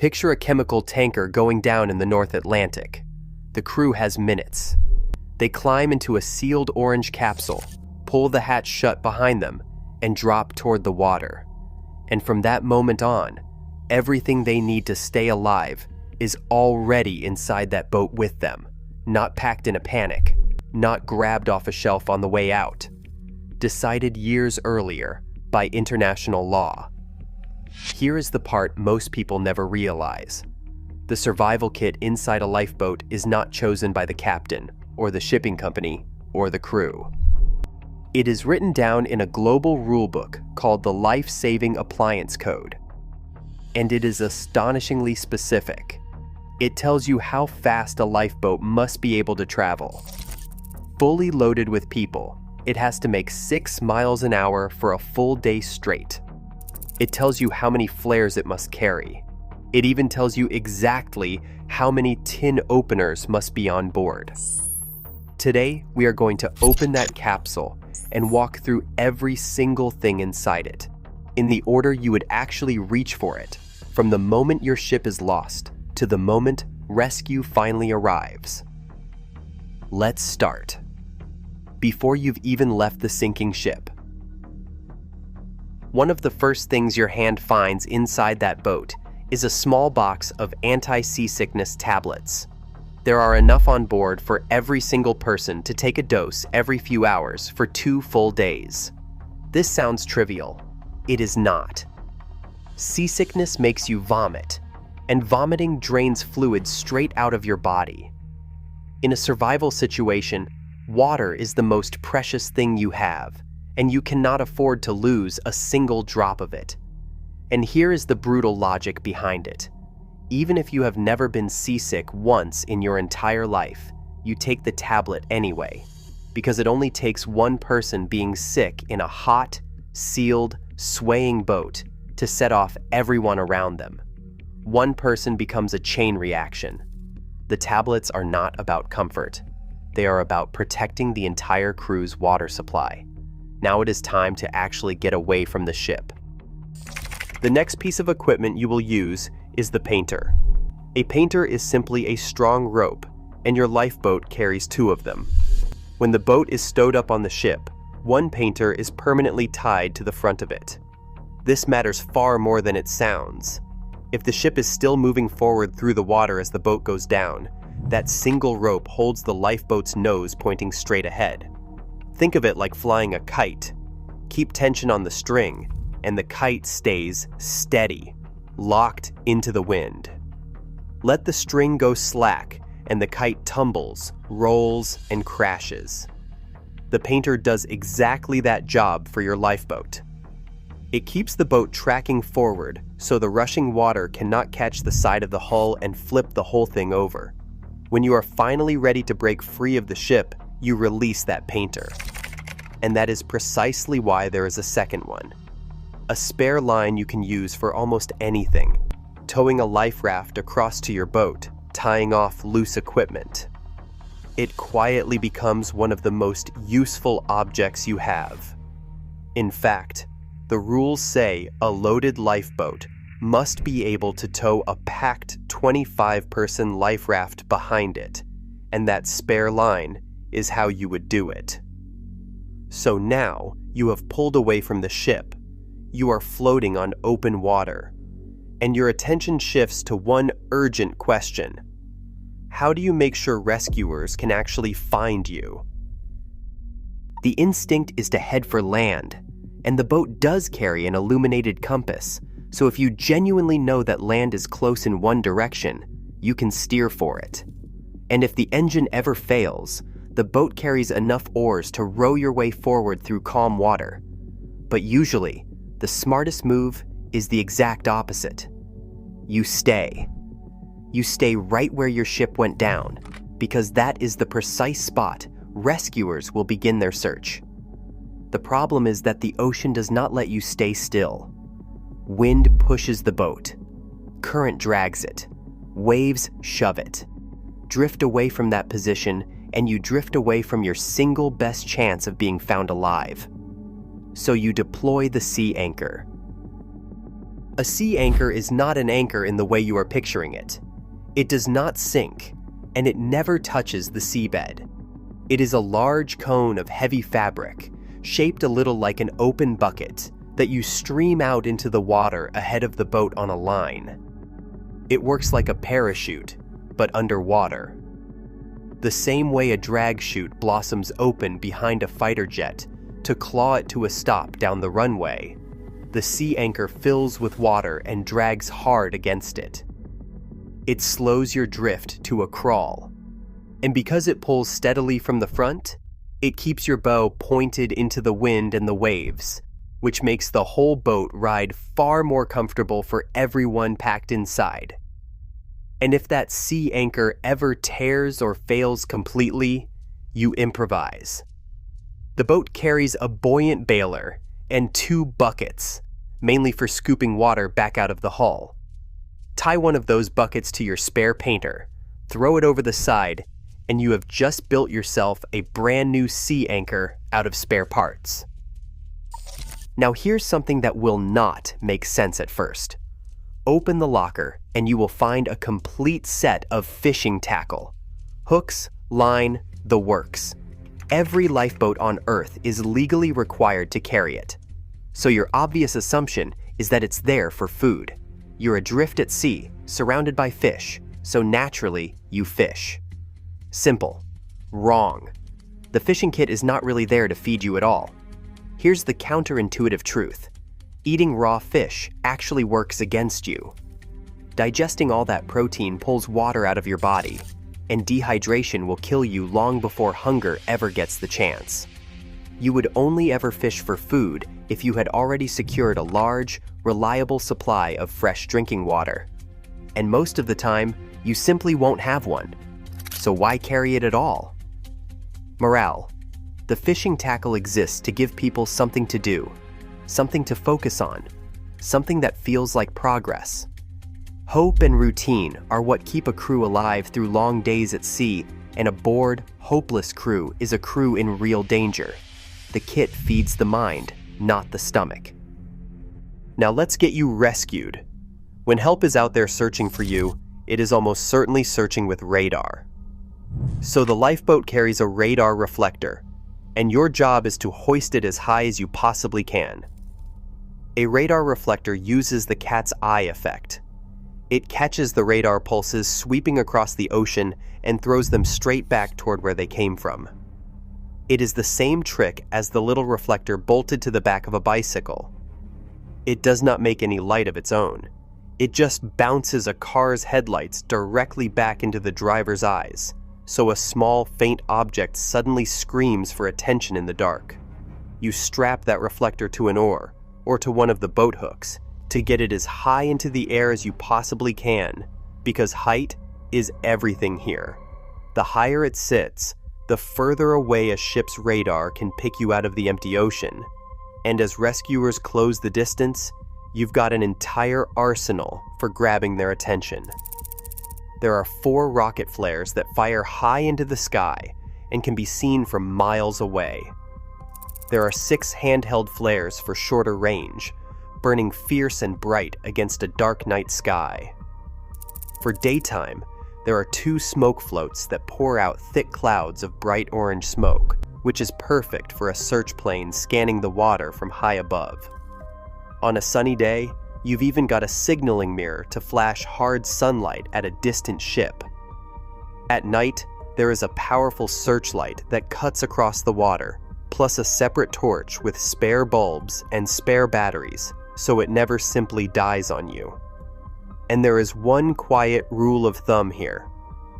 Picture a chemical tanker going down in the North Atlantic. The crew has minutes. They climb into a sealed orange capsule, pull the hatch shut behind them, and drop toward the water. And from that moment on, everything they need to stay alive is already inside that boat with them, not packed in a panic, not grabbed off a shelf on the way out. Decided years earlier by international law. Here is the part most people never realize. The survival kit inside a lifeboat is not chosen by the captain, or the shipping company, or the crew. It is written down in a global rulebook called the Life-Saving Appliance Code. And it is astonishingly specific. It tells you how fast a lifeboat must be able to travel. Fully loaded with people, it has to make 6 miles an hour for a full day straight. It tells you how many flares it must carry. It even tells you exactly how many tin openers must be on board. Today, we are going to open that capsule and walk through every single thing inside it, in the order you would actually reach for it, from the moment your ship is lost to the moment rescue finally arrives. Let's start. Before you've even left the sinking ship. One of the first things your hand finds inside that boat is a small box of anti-seasickness tablets. There are enough on board for every single person to take a dose every few hours for 2 full days. This sounds trivial. It is not. Seasickness makes you vomit, and vomiting drains fluid straight out of your body. In a survival situation, water is the most precious thing you have, and you cannot afford to lose a single drop of it. And here is the brutal logic behind it. Even if you have never been seasick once in your entire life, you take the tablet anyway, because it only takes one person being sick in a hot, sealed, swaying boat to set off everyone around them. One person becomes a chain reaction. The tablets are not about comfort. They are about protecting the entire crew's water supply. Now it is time to actually get away from the ship. The next piece of equipment you will use is the painter. A painter is simply a strong rope, and your lifeboat carries 2 of them. When the boat is stowed up on the ship, one painter is permanently tied to the front of it. This matters far more than it sounds. If the ship is still moving forward through the water as the boat goes down, that single rope holds the lifeboat's nose pointing straight ahead. Think of it like flying a kite. Keep tension on the string, and the kite stays steady, locked into the wind. Let the string go slack, and the kite tumbles, rolls, and crashes. The painter does exactly that job for your lifeboat. It keeps the boat tracking forward so the rushing water cannot catch the side of the hull and flip the whole thing over. When you are finally ready to break free of the ship, you release that painter. And that is precisely why there is a second one. A spare line you can use for almost anything. Towing a life raft across to your boat, tying off loose equipment. It quietly becomes one of the most useful objects you have. In fact, the rules say a loaded lifeboat must be able to tow a packed 25-person life raft behind it, and that spare line is how you would do it. So now you have pulled away from the ship. You are floating on open water, and your attention shifts to one urgent question. How do you make sure rescuers can actually find you? The instinct is to head for land, and the boat does carry an illuminated compass, so if you genuinely know that land is close in one direction, you can steer for it. And if the engine ever fails, the boat carries enough oars to row your way forward through calm water. But usually, the smartest move is the exact opposite. You stay. You stay right where your ship went down, because that is the precise spot rescuers will begin their search. The problem is that the ocean does not let you stay still. Wind pushes the boat. Current drags it. Waves shove it. Drift away from that position, and you drift away from your single best chance of being found alive. So you deploy the sea anchor. A sea anchor is not an anchor in the way you are picturing it. It does not sink, and it never touches the seabed. It is a large cone of heavy fabric, shaped a little like an open bucket, that you stream out into the water ahead of the boat on a line. It works like a parachute, but underwater. The same way a drag chute blossoms open behind a fighter jet to claw it to a stop down the runway, the sea anchor fills with water and drags hard against it. It slows your drift to a crawl, and because it pulls steadily from the front, it keeps your bow pointed into the wind and the waves, which makes the whole boat ride far more comfortable for everyone packed inside. And if that sea anchor ever tears or fails completely, you improvise. The boat carries a buoyant bailer and 2 buckets, mainly for scooping water back out of the hull. Tie one of those buckets to your spare painter, throw it over the side, and you have just built yourself a brand new sea anchor out of spare parts. Now here's something that will not make sense at first. Open the locker and you will find a complete set of fishing tackle. Hooks, line, the works. Every lifeboat on Earth is legally required to carry it. So your obvious assumption is that it's there for food. You're adrift at sea, surrounded by fish, so naturally you fish. Simple. Wrong. The fishing kit is not really there to feed you at all. Here's the counterintuitive truth. Eating raw fish actually works against you. Digesting all that protein pulls water out of your body, and dehydration will kill you long before hunger ever gets the chance. You would only ever fish for food if you had already secured a large, reliable supply of fresh drinking water. And most of the time, you simply won't have one. So why carry it at all? Morale. The fishing tackle exists to give people something to do, something to focus on, something that feels like progress. Hope and routine are what keep a crew alive through long days at sea, and a bored, hopeless crew is a crew in real danger. The kit feeds the mind, not the stomach. Now let's get you rescued. When help is out there searching for you, it is almost certainly searching with radar. So the lifeboat carries a radar reflector, and your job is to hoist it as high as you possibly can. A radar reflector uses the cat's eye effect. It catches the radar pulses sweeping across the ocean and throws them straight back toward where they came from. It is the same trick as the little reflector bolted to the back of a bicycle. It does not make any light of its own. It just bounces a car's headlights directly back into the driver's eyes, so a small, faint object suddenly screams for attention in the dark. You strap that reflector to an oar, or to one of the boat hooks, to get it as high into the air as you possibly can, because height is everything here. The higher it sits, the further away a ship's radar can pick you out of the empty ocean. And as rescuers close the distance, you've got an entire arsenal for grabbing their attention. There are 4 rocket flares that fire high into the sky and can be seen from miles away. There are 6 handheld flares for shorter range, burning fierce and bright against a dark night sky. For daytime, there are 2 smoke floats that pour out thick clouds of bright orange smoke, which is perfect for a search plane scanning the water from high above. On a sunny day, you've even got a signaling mirror to flash hard sunlight at a distant ship. At night, there is a powerful searchlight that cuts across the water, plus a separate torch with spare bulbs and spare batteries, so it never simply dies on you. And there is one quiet rule of thumb here.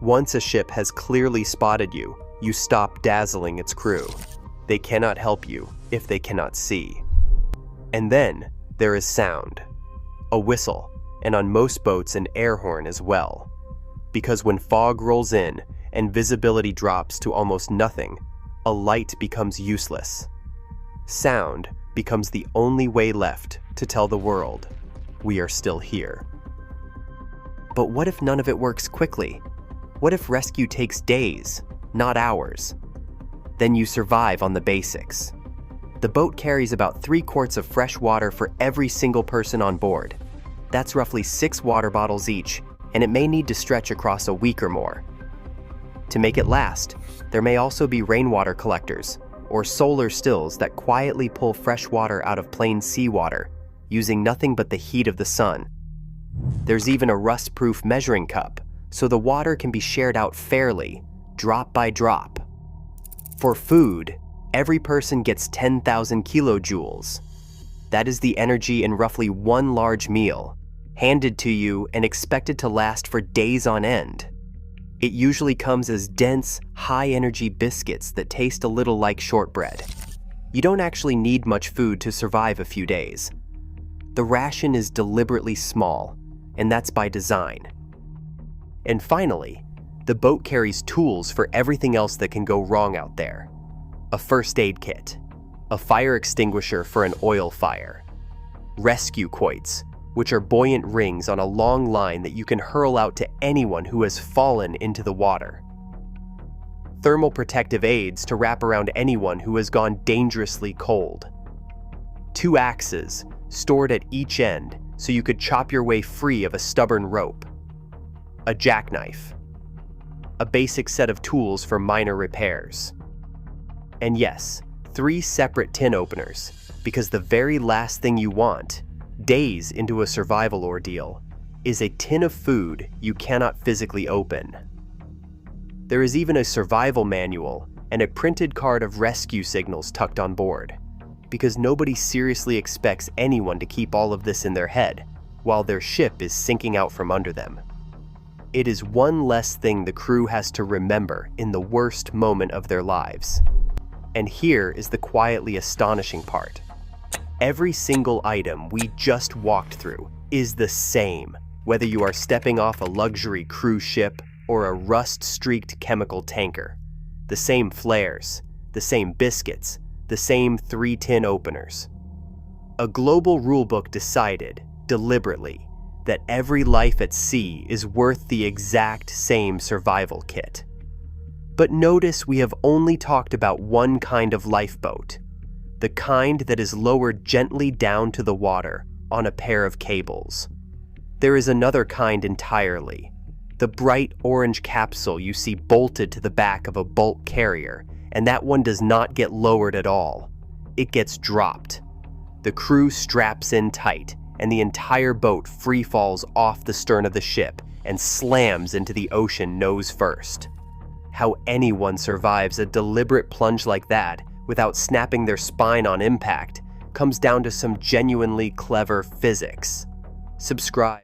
Once a ship has clearly spotted you, you stop dazzling its crew. They cannot help you if they cannot see. And then there is sound. A whistle, and on most boats an air horn as well. Because when fog rolls in and visibility drops to almost nothing, a light becomes useless. Sound becomes the only way left to tell the world, we are still here. But what if none of it works quickly? What if rescue takes days, not hours? Then you survive on the basics. The boat carries about 3 quarts of fresh water for every single person on board. That's roughly 6 water bottles each, and it may need to stretch across a week or more. To make it last, there may also be rainwater collectors, or solar stills that quietly pull fresh water out of plain seawater, using nothing but the heat of the sun. There's even a rust-proof measuring cup, so the water can be shared out fairly, drop by drop. For food, every person gets 10,000 kilojoules. That is the energy in roughly one large meal, handed to you and expected to last for days on end. It usually comes as dense, high-energy biscuits that taste a little like shortbread. You don't actually need much food to survive a few days. The ration is deliberately small, and that's by design. And finally, the boat carries tools for everything else that can go wrong out there. A first aid kit, a fire extinguisher for an oil fire, rescue quoits, which are buoyant rings on a long line that you can hurl out to anyone who has fallen into the water, thermal protective aids to wrap around anyone who has gone dangerously cold, 2 axes stored at each end so you could chop your way free of a stubborn rope, a jackknife, a basic set of tools for minor repairs, and yes, 3 separate tin openers, because the very last thing you want, days into a survival ordeal, is a tin of food you cannot physically open. There is even a survival manual and a printed card of rescue signals tucked on board, because nobody seriously expects anyone to keep all of this in their head while their ship is sinking out from under them. It is one less thing the crew has to remember in the worst moment of their lives. And here is the quietly astonishing part. Every single item we just walked through is the same, whether you are stepping off a luxury cruise ship or a rust-streaked chemical tanker. The same flares, the same biscuits, the same 3 tin openers. A global rulebook decided, deliberately, that every life at sea is worth the exact same survival kit. But notice we have only talked about one kind of lifeboat, the kind that is lowered gently down to the water on a pair of cables. There is another kind entirely, the bright orange capsule you see bolted to the back of a bulk carrier, and that one does not get lowered at all. It gets dropped. The crew straps in tight, and the entire boat free falls off the stern of the ship and slams into the ocean nose first. How anyone survives a deliberate plunge like that without snapping their spine on impact comes down to some genuinely clever physics. Subscribe.